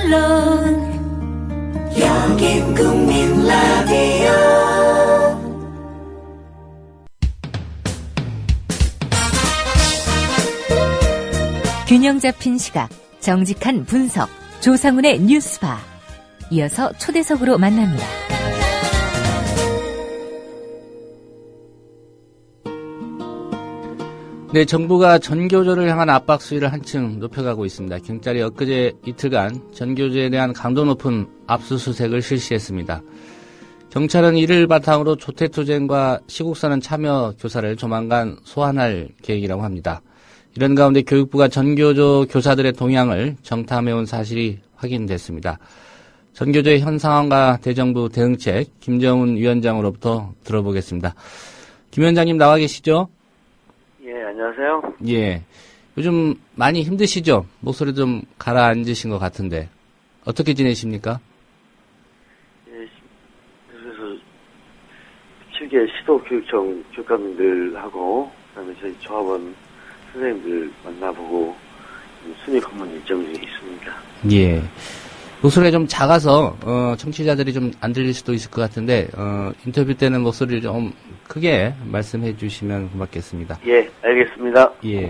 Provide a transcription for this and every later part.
물론 여긴 국민 라디오. 균형 잡힌 시각, 정직한 분석, 조상훈의 뉴스바. 이어서 초대석으로 만납니다. 네, 정부가 전교조를 향한 압박 수위를 한층 높여가고 있습니다. 경찰이 엊그제 이틀간 전교조에 대한 강도 높은 압수수색을 실시했습니다. 경찰은 이를 바탕으로 조태투쟁과 시국선언 참여 교사를 조만간 소환할 계획이라고 합니다. 이런 가운데 교육부가 전교조 교사들의 동향을 정탐해온 사실이 확인됐습니다. 전교조의 현 상황과 대정부 대응책 김정은 위원장으로부터 들어보겠습니다. 김 위원장님 나와 계시죠? 예, 안녕하세요. 예. 요즘 많이 힘드시죠? 목소리 좀 가라앉으신 것 같은데. 어떻게 지내십니까? 예, 그래서 7개 시도교육청 교감들하고, 그다음에 저희 조합원 선생님들 만나보고, 순위 검문 일정 중에 있습니다. 예. 목소리가 좀 작아서, 청취자들이 좀 안 들릴 수도 있을 것 같은데, 인터뷰 때는 목소리를 좀 크게 말씀해 주시면 고맙겠습니다. 예, 알겠습니다. 예.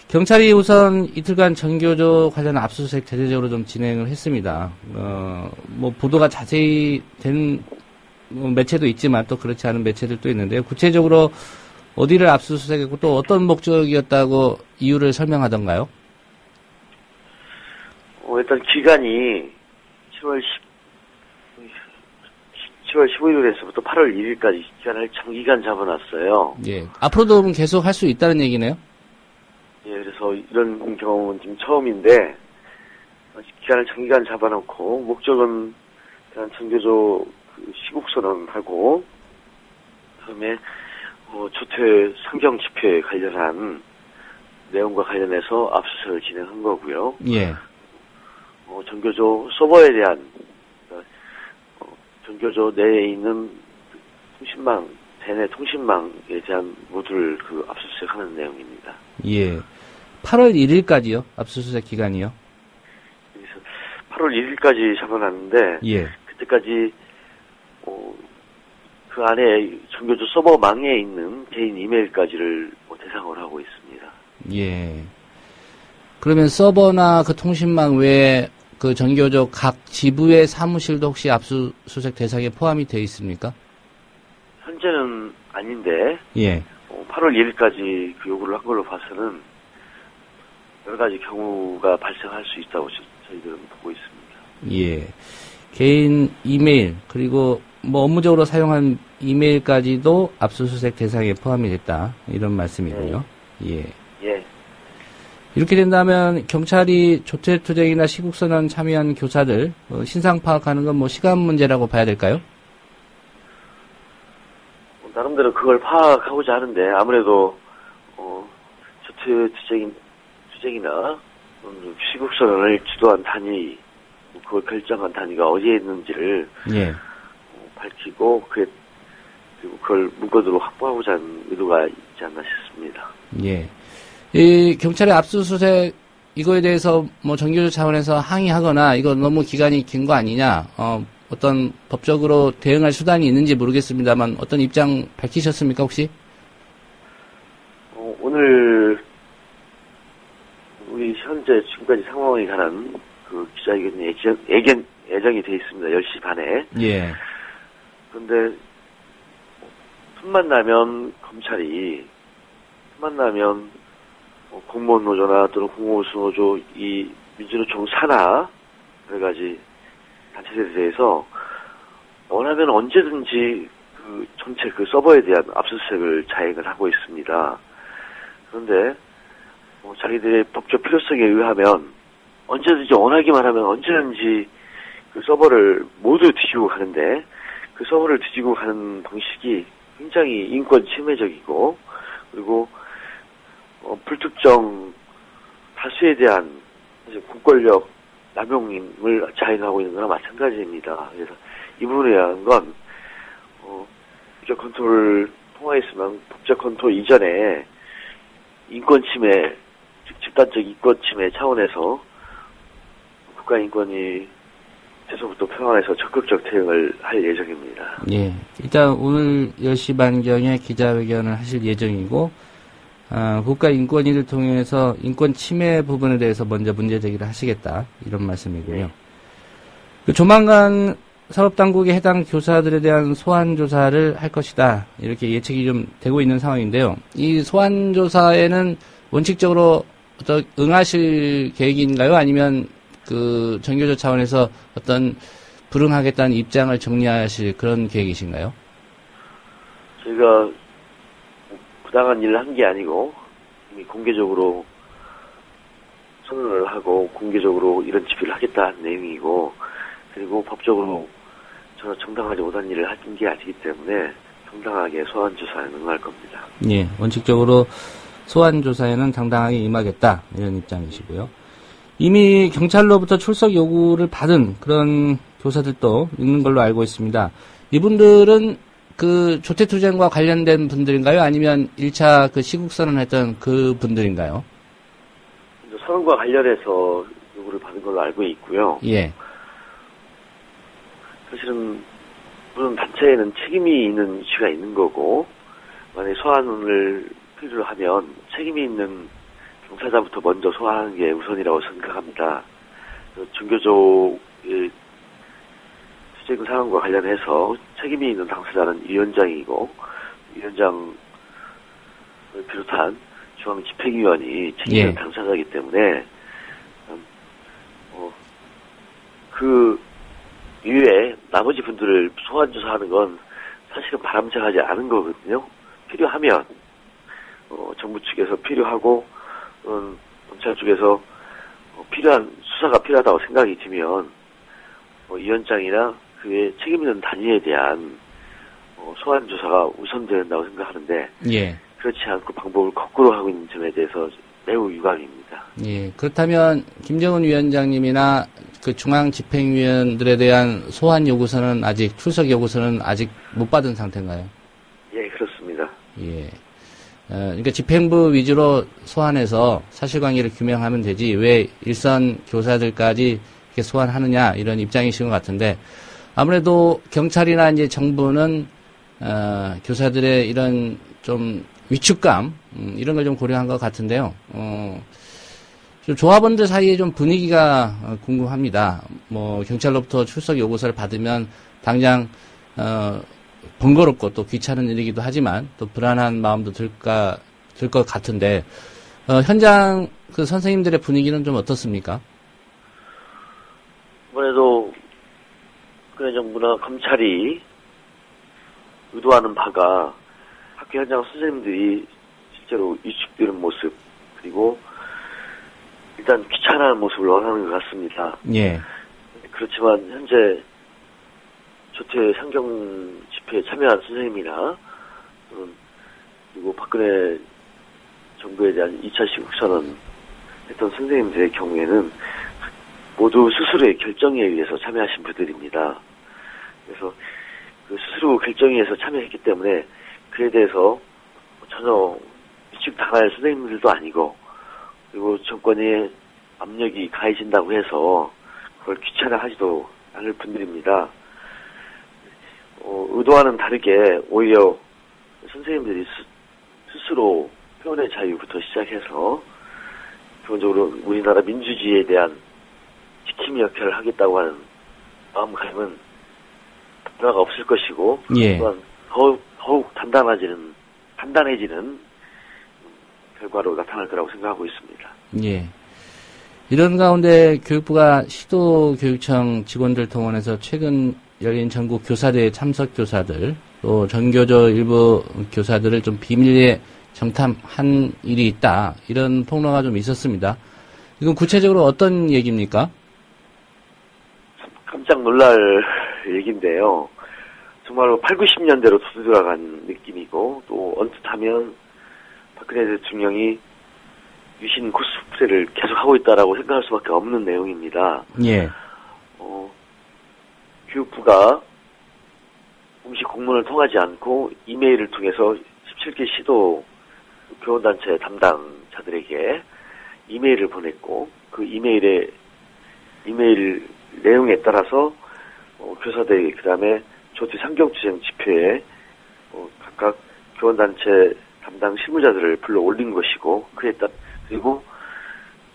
경찰이 우선 이틀간 전교조 관련 압수수색 대대적으로 좀 진행을 했습니다. 뭐, 보도가 자세히 된 매체도 있지만 또 그렇지 않은 매체들도 있는데요. 구체적으로 어디를 압수수색했고 또 어떤 목적이었다고 이유를 설명하던가요? 일단 기간이 7월 15일에서부터 8월 1일까지 기간을 장기간 잡아놨어요. 예. 앞으로도 계속 할 수 있다는 얘기네요? 예, 그래서 이런 경우는 지금 처음인데, 기간을 장기간 잡아놓고, 목적은 그냥 전교조 시국선언하고, 그다음에 조퇴 상경 집회에 관련한 내용과 관련해서 압수수색을 진행한 거고요. 예. 전교조 서버에 대한 전교조 내에 있는 통신망, 대내 통신망에 대한 모두를 압수수색하는 내용입니다. 예. 8월 1일까지요? 압수수색 기간이요? 그래서 8월 1일까지 잡아놨는데, 예. 그때까지 그 안에 전교조 서버망에 있는 개인 이메일까지를 대상으로 하고 있습니다. 예. 그러면 서버나 그 통신망 외에 그 전교조 각 지부의 사무실도 혹시 압수수색 대상에 포함이 되어 있습니까? 현재는 아닌데, 예. 8월 1일까지 그 요구를 한 걸로 봐서는 여러 가지 경우가 발생할 수 있다고 저희들은 보고 있습니다. 예. 개인 이메일, 그리고 뭐 업무적으로 사용한 이메일까지도 압수수색 대상에 포함이 됐다. 이런 말씀이군요. 예. 예. 이렇게 된다면 경찰이 조퇴투쟁이나 시국선언 참여한 교사들 신상 파악하는 건 뭐 시간 문제라고 봐야 될까요? 나름대로 그걸 파악하고자 하는데 아무래도 조퇴투쟁이나 시국선언을 주도한 단위, 그걸 결정한 단위가 어디에 있는지를 예. 밝히고 그리고 그걸 문건으로 확보하고자 하는 의도가 있지 않나 싶습니다. 예. 이 경찰의 압수수색 이거에 대해서 뭐 전교조 차원에서 항의하거나 이거 너무 기간이 긴 거 아니냐, 어떤 법적으로 대응할 수단이 있는지 모르겠습니다만 어떤 입장 밝히셨습니까 혹시? 오늘 우리 현재 지금까지 상황에 관한 그 기자회견이 예정이 돼 있습니다. 10시 반에. 예. 그런데 틈만 나면 공무원 노조나 또는 공무원수 노조, 이 민주노총 산하 여러 가지 단체들에 대해서 원하면 언제든지 그 전체 그 서버에 대한 압수수색을 자행을 하고 있습니다. 그런데 자기들의 법적 필요성에 의하면 언제든지 원하기만 하면 언제든지 그 서버를 모두 뒤지고 가는데, 그 서버를 뒤지고 가는 방식이 굉장히 인권 침해적이고, 그리고 불특정 다수에 대한 공권력 남용을 자행하고 있는 거나 마찬가지입니다. 그래서 이 부분에 대한 건 법적 컨트롤을 통하였으면 법적 컨트롤 이전에 인권 침해, 즉 집단적 인권 침해 차원에서 국가인권위 최소부터 평안에서 적극적 대응을 할 예정입니다. 예. 일단 오늘 10시 반경에 기자회견을 하실 예정이고, 국가인권위를 통해서 인권 침해 부분에 대해서 먼저 문제 제기를 하시겠다. 이런 말씀이고요. 조만간 사법당국이 해당 교사들에 대한 소환조사를 할 것이다. 이렇게 예측이 좀 되고 있는 상황인데요. 이 소환조사에는 원칙적으로 응하실 계획인가요? 아니면 그 전교조 차원에서 어떤 불응하겠다는 입장을 정리하실 그런 계획이신가요? 저희가 부당한 일을 한 게 아니고 이미 공개적으로 선언을 하고 공개적으로 이런 집회를 하겠다는 내용이고, 그리고 법적으로 전혀 정당하지 못한 일을 한 게 아니기 때문에 정당하게 소환조사에 응할 겁니다. 예, 원칙적으로 소환조사에는 당당하게 임하겠다 이런 입장이시고요. 이미 경찰로부터 출석 요구를 받은 그런 교사들도 있는 걸로 알고 있습니다. 이분들은 그 조태투쟁과 관련된 분들인가요? 아니면 1차 그 시국선언 했던 그 분들인가요? 선언과 관련해서 요구를 받은 걸로 알고 있고요. 예. 사실은 물론 단체에는 책임이 있는 이슈가 있는 거고, 만약에 소환을 필요로 하면 책임이 있는 종사자부터 먼저 소환하는 게 우선이라고 생각합니다. 전교조의 투쟁 상황과 관련해서 책임이 있는 당사자는 위원장이고, 위원장을 비롯한 중앙집행위원이 책임 있는 당사자이기 때문에 그 이외에 나머지 분들을 소환조사하는 건 사실은 바람직하지 않은 거거든요. 필요하면 정부 측에서 필요하고 검찰 쪽에서 필요한 수사가 필요하다고 생각이 들면 위원장이나 그의 책임 있는 단위에 대한 소환 조사가 우선된다고 생각하는데, 예. 그렇지 않고 방법을 거꾸로 하고 있는 점에 대해서 매우 유감입니다. 예. 그렇다면 김정은 위원장님이나 그 중앙집행위원들에 대한 소환 요구서는 아직 출석 요구서는 아직 못 받은 상태인가요? 예, 그렇습니다. 예. 그러니까 집행부 위주로 소환해서 사실관계를 규명하면 되지 왜 일선 교사들까지 이렇게 소환하느냐 이런 입장이신 것 같은데, 아무래도 경찰이나 이제 정부는 교사들의 이런 좀 위축감 이런 걸 좀 고려한 것 같은데요. 좀 조합원들 사이에 좀 분위기가 궁금합니다. 뭐 경찰로부터 출석 요구서를 받으면 당장 번거롭고 또 귀찮은 일이기도 하지만 또 불안한 마음도 들 것 같은데, 현장 그 선생님들의 분위기는 좀 어떻습니까? 이번에도 국내 정부나 검찰이 의도하는 바가 학교 현장 선생님들이 실제로 위축되는 모습, 그리고 일단 귀찮아하는 모습을 원하는 것 같습니다. 예. 그렇지만 현재 조태 상경 집회에 참여한 선생님이나 그리고 박근혜 정부에 대한 2차 시국선언 했던 선생님들의 경우에는 모두 스스로의 결정에 의해서 참여하신 분들입니다. 그래서 그 스스로 결정에 의해서 참여했기 때문에 그에 대해서 전혀 위축당할 선생님들도 아니고, 그리고 정권의 압력이 가해진다고 해서 그걸 귀찮아하지도 않을 분들입니다. 의도와는 다르게 오히려 선생님들이 스스로 표현의 자유부터 시작해서 기본적으로 우리나라 민주주의에 대한 지킴이 역할을 하겠다고 하는 마음가짐은 변화가 없을 것이고, 예. 또한 더욱 단단해지는 결과로 나타날 거라고 생각하고 있습니다. 예. 이런 가운데 교육부가 시도교육청 직원들 동원해서 최근 열린 전국 교사대회 참석 교사들, 또 전교조 일부 교사들을 좀 비밀리에 정탐한 일이 있다, 이런 폭로가 좀 있었습니다. 이건 구체적으로 어떤 얘기입니까? 깜짝 놀랄 얘기인데요. 정말로 8, 90년대로 되돌아간 느낌이고, 또 언뜻하면 박근혜 대통령이 유신 코스프레를 계속하고 있다라고 생각할 수밖에 없는 내용입니다. 예. 교육부가 공식 공문을 통하지 않고 이메일을 통해서 17개 시도 교원단체 담당자들에게 이메일을 보냈고, 그 이메일에 이메일 내용에 따라서 교사들 그다음에 조태 상경투쟁 집회에 각각 교원단체 담당 실무자들을 불러 올린 것이고 그리고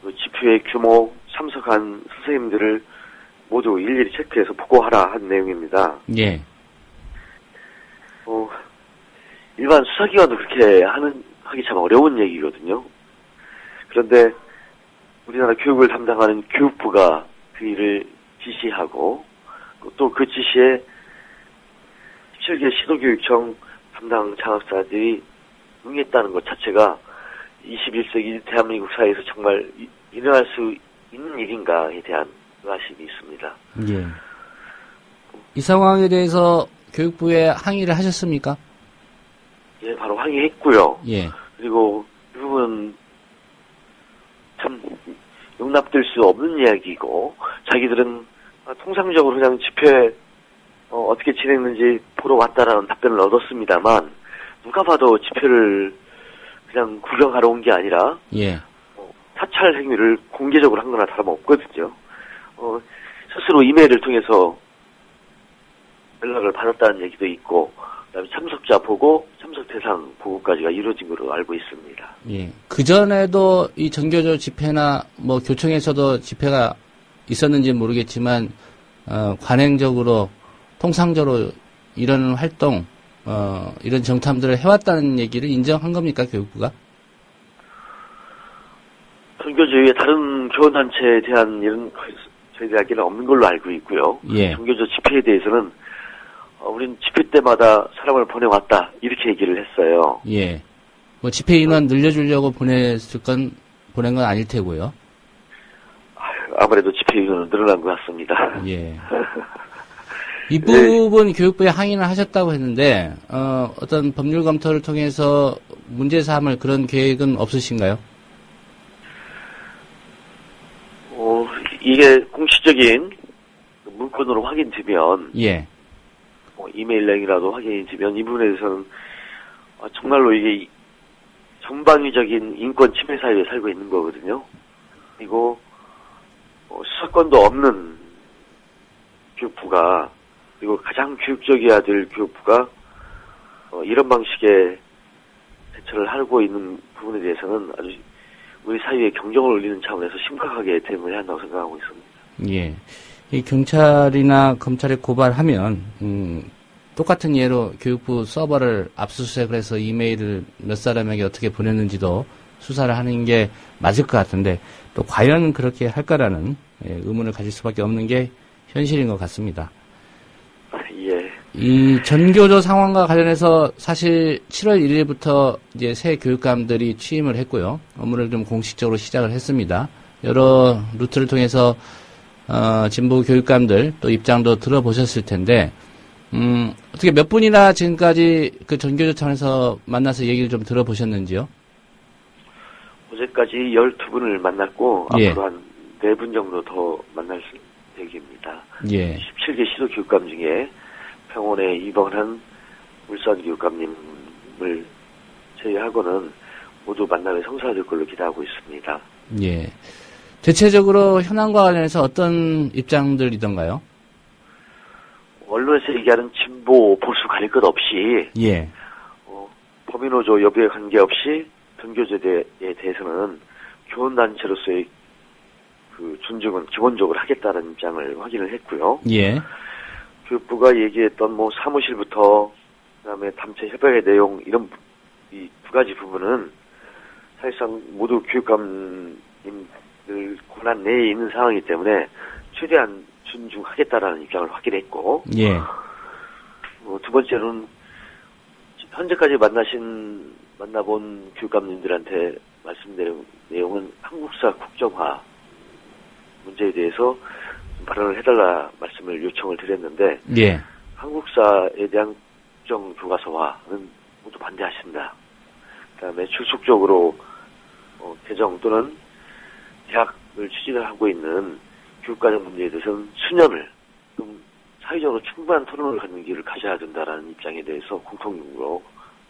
그 집회의 규모 참석한 선생님들을 모두 일일이 체크해서 보고하라 한 내용입니다. 예. 일반 수사기관도 그렇게 하기 참 어려운 얘기거든요. 그런데 우리나라 교육을 담당하는 교육부가 그 일을 지시하고 또 그 지시에 17개 시도교육청 담당 장학사들이 응했다는 것 자체가 21세기 대한민국 사회에서 정말 일어날 수 있는 일인가에 대한 의아심이 있습니다. 예. 이 상황에 대해서 교육부에 항의를 하셨습니까? 예, 바로 항의했고요. 예. 그리고 이 부분은 참 용납될 수 없는 이야기고 자기들은 통상적으로 그냥 집회 어떻게 진행했는지 보러 왔다라는 답변을 얻었습니다만 누가 봐도 집회를 그냥 구경하러 온 게 아니라 예. 사찰 행위를 공개적으로 한 거나 다름없거든요. 스스로 이메일을 통해서 연락을 받았다는 얘기도 있고 그다음에 참석자 보고 참석 대상 보고까지가 이루어진 걸로 알고 있습니다. 예. 그전에도 이 전교조 집회나 뭐 교청에서도 집회가 있었는지 모르겠지만 관행적으로 통상적으로 이런 활동 이런 정탐들을 해왔다는 얘기를 인정한 겁니까 교육부가? 전교조 외에 다른 교원단체에 대한 이런 저희들에게는 없는 걸로 알고 있고요. 예. 전교조 집회에 대해서는 우린 집회 때마다 사람을 보내왔다 이렇게 얘기를 했어요. 예. 뭐 집회 인원 늘려주려고 보낸 건 아닐 테고요. 아무래도 집회 인원은 늘어난 것 같습니다. 예. 이 부분 교육부에 항의를 하셨다고 했는데 어떤 법률 검토를 통해서 문제 삼을 그런 계획은 없으신가요? 이게 공식적인 문건으로 확인되면 예. 이메일 내용이라도 확인이 되면 이 부분에 대해서는 정말로 이게 전방위적인 인권 침해 사회에 살고 있는 거거든요. 그리고 수사권도 없는 교육부가 그리고 가장 교육적이어야 될 교육부가 이런 방식의 대처를 하고 있는 부분에 대해서는 아주 우리 사회의 경종을 울리는 차원에서 심각하게 대응을 한다고 생각하고 있습니다. 예. 이 경찰이나 검찰에 고발하면 똑같은 예로 교육부 서버를 압수수색을 해서 이메일을 몇 사람에게 어떻게 보냈는지도 수사를 하는 게 맞을 것 같은데 또 과연 그렇게 할까라는 의문을 가질 수밖에 없는 게 현실인 것 같습니다. 예. 이 전교조 상황과 관련해서 사실 7월 1일부터 이제 새 교육감들이 취임을 했고요. 업무를 좀 공식적으로 시작을 했습니다. 여러 루트를 통해서 진보 교육감들 또 입장도 들어보셨을 텐데 어떻게 몇 분이나 지금까지 그 전교조 차원에서 만나서 얘기를 좀 들어보셨는지요? 어제까지 12분을 만났고 예. 앞으로 한 4분 정도 더 만날 계획입니다. 예. 17개 시도 교육감 중에 병원에 입원한 울산 교육감님을 제외하고는 모두 만남이 성사될 걸로 기대하고 있습니다. 예. 대체적으로 현황과 관련해서 어떤 입장들이던가요? 언론에서 얘기하는 진보 보수 가릴 것 없이 예. 법인노조 여부에 관계없이 전교조에 대해서는 교원단체로서의 그 존중은 기본적으로 하겠다는 입장을 확인을 했고요. 예. 교육부가 얘기했던 뭐 사무실부터 그다음에 담체 협약의 내용 이런 이 두 가지 부분은 사실상 모두 교육감님들 권한 내에 있는 상황이기 때문에 최대한 존중하겠다라는 입장을 확인했고, 예. 두 번째로는 현재까지 만나본 교육감님들한테 말씀드린 내용은 한국사 국정화 문제에 대해서 발언을 해달라 말씀을 요청을 드렸는데, 예. 한국사에 대한 국정 교과서화는 모두 반대하신다. 그다음에 출속적으로 개정 또는 대학을 추진을 하고 있는 교육과정 문제에 대해서는 수년을 좀 사회적으로 충분한 토론을 갖는 길을 가져야 된다라는 입장에 대해서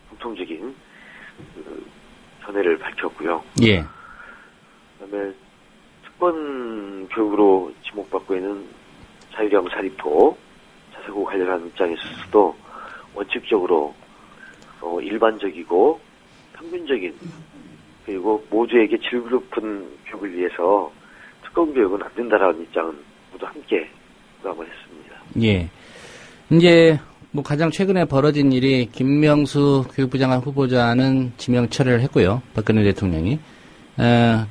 공통적인 견해를 밝혔고요. 예. 그다음에 특권 교육으로 지목받고 있는 자유형 사립고, 자사고 관련한 입장에 있어서도 원칙적으로 일반적이고 평균적인 그리고 모두에게 질 높은 교육을 위해서 특권 교육은 안 된다라는 입장은 모두 함께 부담을 했습니다. 예. 이제 뭐 가장 최근에 벌어진 일이 김명수 교육부 장관 후보자는 지명 철회를 했고요. 박근혜 대통령이.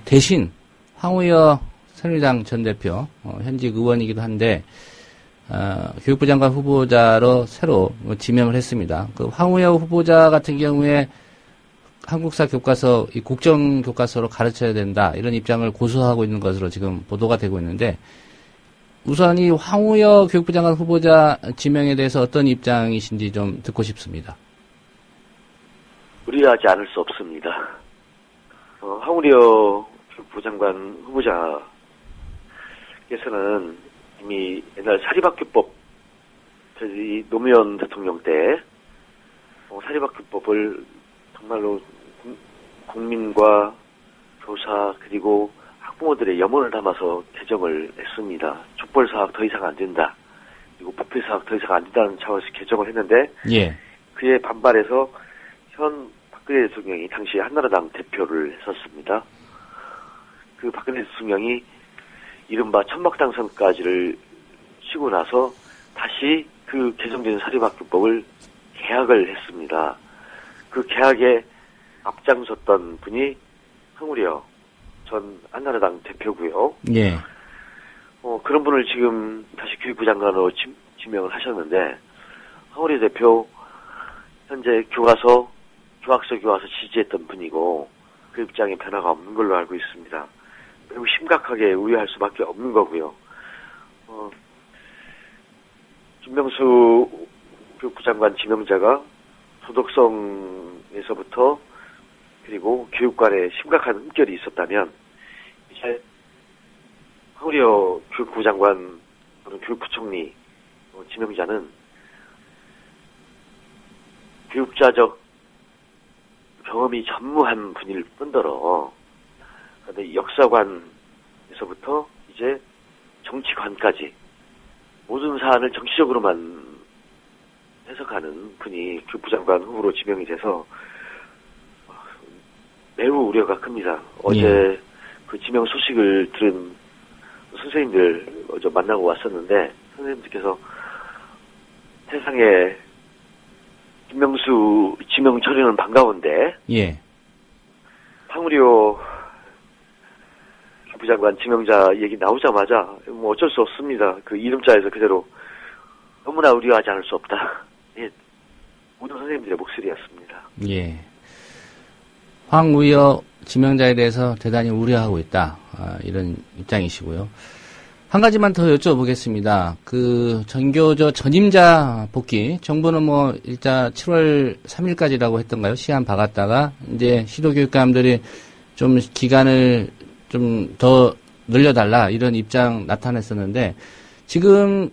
대신 황우여 새누리당 전 대표, 현직 의원이기도 한데, 교육부 장관 후보자로 새로 지명을 했습니다. 그 황우여 후보자 같은 경우에 한국사 교과서, 이 국정 교과서로 가르쳐야 된다, 이런 입장을 고수하고 있는 것으로 지금 보도가 되고 있는데, 우선 이 황우여 교육부 장관 후보자 지명에 대해서 어떤 입장이신지 좀 듣고 싶습니다. 우려하지 않을 수 없습니다. 황우여 교육부 장관 후보자께서는 이미 옛날 사립학교법, 노무현 대통령 때 사립학교법을 정말로 국민과 교사 그리고 학부모들의 염원을 담아서 개정을 했습니다. 족벌사학 더 이상 안 된다. 그리고 부패사학 더 이상 안 된다는 차원에서 개정을 했는데 예. 그에 반발해서 현 박근혜 대통령이 당시 한나라당 대표를 했었습니다. 그 박근혜 대통령이 이른바 천막당선까지를 치고 나서 다시 그 개정된 사립학교법을 개학을 했습니다. 그 개학에 앞장섰던 분이 황우여 전 한나라당 대표고요. 예. 그런 분을 지금 다시 교육부 장관으로 지명을 하셨는데 황우여 대표 현재 교학서 교과서 지지했던 분이고 그 입장에 변화가 없는 걸로 알고 있습니다. 매우 심각하게 우려할 수밖에 없는 거고요. 김명수 교육부 장관 지명자가 도덕성에서부터 그리고 교육관에 심각한 흠결이 있었다면 이제 황우여 교육부 장관 또는 교육부총리 지명자는 교육자적 경험이 전무한 분일 뿐더러 그런데 역사관에서부터 이제 정치관까지 모든 사안을 정치적으로만 해석하는 분이 교육부 장관 후보로 지명이 돼서 매우 우려가 큽니다. 어제 그 지명 소식을 들은 선생님들 어제 만나고 왔었는데 선생님들께서 세상에 김명수 지명 처리는 반가운데 예. 황우여 교육부 장관 지명자 얘기 나오자마자 뭐 어쩔 수 없습니다. 그 이름자에서 그대로 너무나 우려하지 않을 수 없다. 예, 모든 선생님들의 목소리였습니다. 예. 황우여 지명자에 대해서 대단히 우려하고 있다. 이런 입장이시고요. 한 가지만 더 여쭤보겠습니다. 그 전교조 전임자 복귀, 정부는 뭐 일자 7월 3일까지라고 했던가요? 시한 박았다가 이제 시도교육감들이 좀 기간을 좀 더 늘려달라 이런 입장 나타냈었는데 지금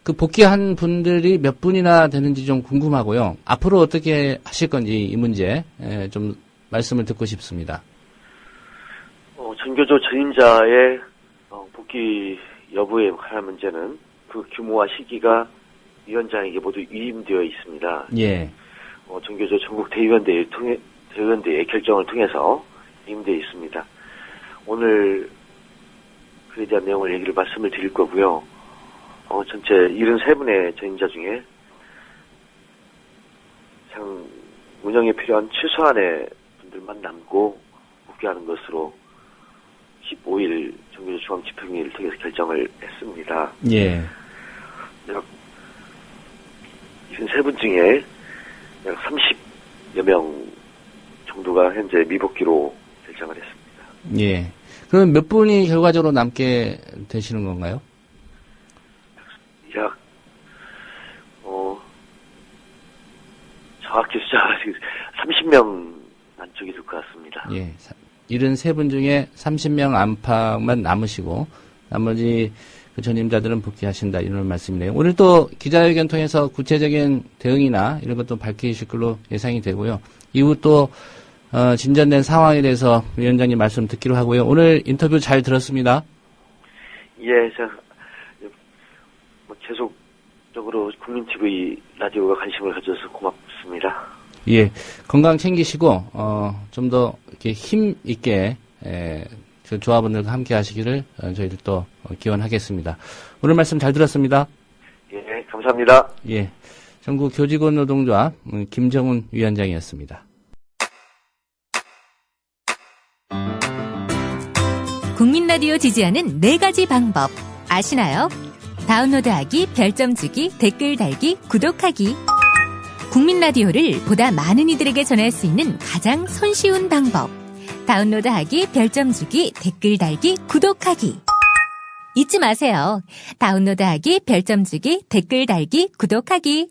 그 복귀한 분들이 몇 분이나 되는지 좀 궁금하고요. 앞으로 어떻게 하실 건지 이 문제 좀 말씀을 듣고 싶습니다. 전교조 전임자의 복귀 여부에 관한 문제는 그 규모와 시기가 위원장에게 모두 위임되어 있습니다. 예. 전교조 전국 대의원대회의 결정을 통해서 위임되어 있습니다. 오늘 그에 대한 내용을 말씀을 드릴 거고요. 전체 73분의 전임자 중에 운영에 필요한 최소한의 분들만 남고 복귀하는 것으로 15일 전교조 중앙집행위를 통해서 결정을 했습니다. 예. 약 73분 중에 약 30여 명 정도가 현재 미복귀로 결정을 했습니다. 예. 그럼 몇 분이 결과적으로 남게 되시는 건가요? 약, 정확히 숫자가 30명 안쪽이 될 것 같습니다. 예. 73분 중에 30명 안팎만 남으시고, 나머지 그 전임자들은 복귀하신다, 이런 말씀이네요. 오늘 또 기자회견 통해서 구체적인 대응이나 이런 것도 밝히실 걸로 예상이 되고요. 이후 또, 진전된 상황에 대해서 위원장님 말씀 듣기로 하고요. 오늘 인터뷰 잘 들었습니다. 예, 계속적으로 국민TV 라디오가 관심을 가져서 고맙습니다. 예, 건강 챙기시고 좀 더 이렇게 힘 있게 조합원들과 함께 하시기를 저희들 또 기원하겠습니다. 오늘 말씀 잘 들었습니다. 예, 감사합니다. 예, 전국 교직원 노동조합 김정훈 위원장이었습니다. 국민 라디오 지지하는 4가지 방법 아시나요? 다운로드하기, 별점 주기, 댓글 달기, 구독하기. 국민 라디오를 보다 많은 이들에게 전할 수 있는 가장 손쉬운 방법. 다운로드하기, 별점 주기, 댓글 달기, 구독하기. 잊지 마세요. 다운로드하기, 별점 주기, 댓글 달기, 구독하기.